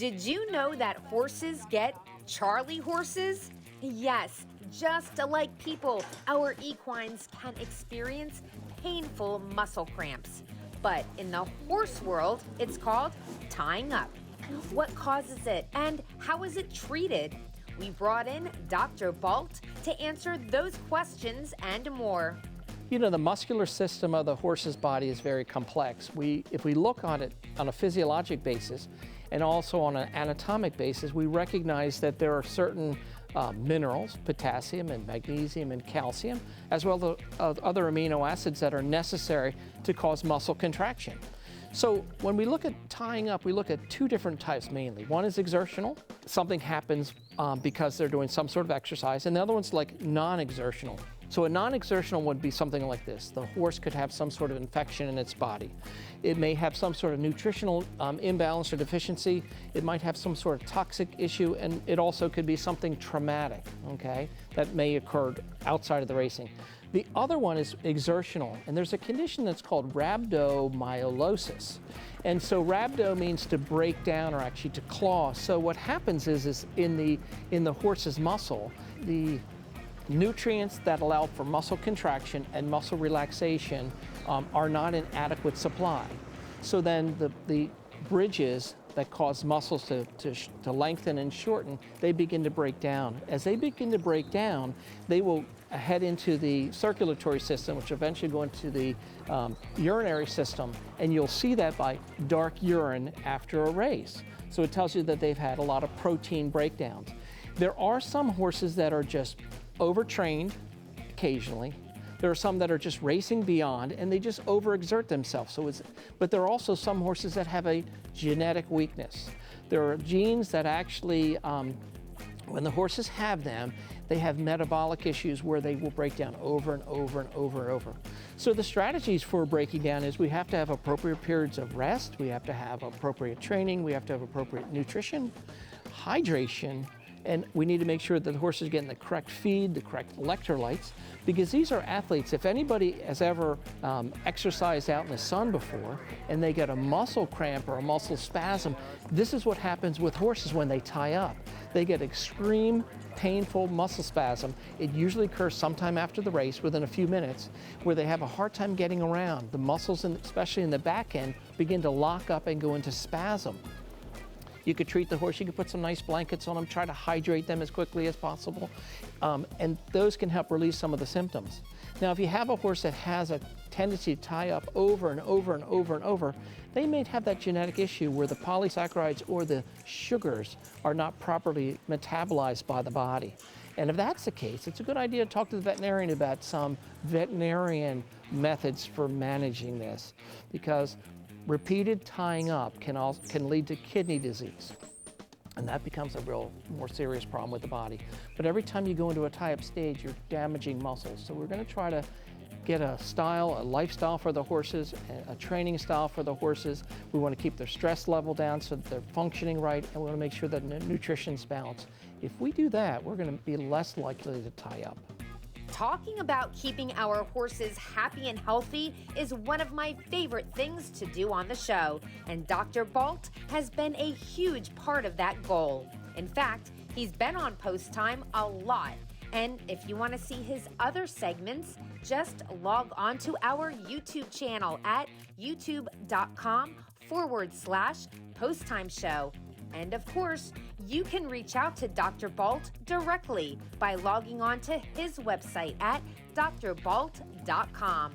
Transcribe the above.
Did you know that horses get Charlie horses? Yes, just like people, our equines can experience painful muscle cramps. But in the horse world, it's called tying up. What causes it and how is it treated? We brought in Dr. Baldt to answer those questions and more. You know, the muscular system of the horse's body is very complex. If we look on it on a physiologic basis and also on an anatomic basis, we recognize that there are certain minerals, potassium and magnesium and calcium, as well as other amino acids that are necessary to cause muscle contraction. So when we look at tying up, we look at two different types mainly. One is exertional. Something happens because they're doing some sort of exercise, and the other one's like non-exertional. So a non-exertional would be something like this. The horse could have some sort of infection in its body. It may have some sort of nutritional imbalance or deficiency. It might have some sort of toxic issue, and it also could be something traumatic, okay, that may occur outside of the racing. The other one is exertional, and there's a condition that's called rhabdomyolysis. And so rhabdo means to break down or actually to claw. So what happens is in the horse's muscle, the nutrients that allow for muscle contraction and muscle relaxation are not in adequate supply. So then the bridges that cause muscles to lengthen and shorten, they begin to break down. As they begin to break down, they will head into the circulatory system, which eventually go into the urinary system, and you'll see that by dark urine after a race. So it tells you that they've had a lot of protein breakdowns. There are some horses that are just overtrained occasionally. There are some that are just racing beyond and they just overexert themselves. But there are also some horses that have a genetic weakness. There are genes that actually, when the horses have them, they have metabolic issues where they will break down over and over and over and over. So the strategies for breaking down is we have to have appropriate periods of rest, we have to have appropriate training, we have to have appropriate nutrition, hydration, and we need to make sure that the horse is getting the correct feed, the correct electrolytes, because these are athletes. If anybody has ever exercised out in the sun before and they get a muscle cramp or a muscle spasm, this is what happens with horses when they tie up. They get extreme painful muscle spasm. It usually occurs sometime after the race, within a few minutes, where they have a hard time getting around. The muscles, especially in the back end, begin to lock up and go into spasm. You could treat the horse, you could put some nice blankets on them, try to hydrate them as quickly as possible, and those can help release some of the symptoms. Now, if you have a horse that has a tendency to tie up over and over and over and over, they may have that genetic issue where the polysaccharides or the sugars are not properly metabolized by the body. And if that's the case, it's a good idea to talk to the veterinarian about some veterinarian methods for managing this, because repeated tying up can lead to kidney disease, and that becomes a more serious problem with the body. But every time you go into a tie-up stage, you're damaging muscles. So we're going to try to get a lifestyle for the horses, a training style for the horses. We want to keep their stress level down so that they're functioning right, and we want to make sure that nutrition's balanced. If we do that, we're going to be less likely to tie up. Talking about keeping our horses happy and healthy is one of my favorite things to do on the show, and Dr. Baldt has been a huge part of that goal. In fact, he's been on Post Time a lot, and if you want to see his other segments, just log on to our YouTube channel at youtube.com/Post Time Show. And of course, you can reach out to Dr. Baldt directly by logging on to his website at drbaldt.com.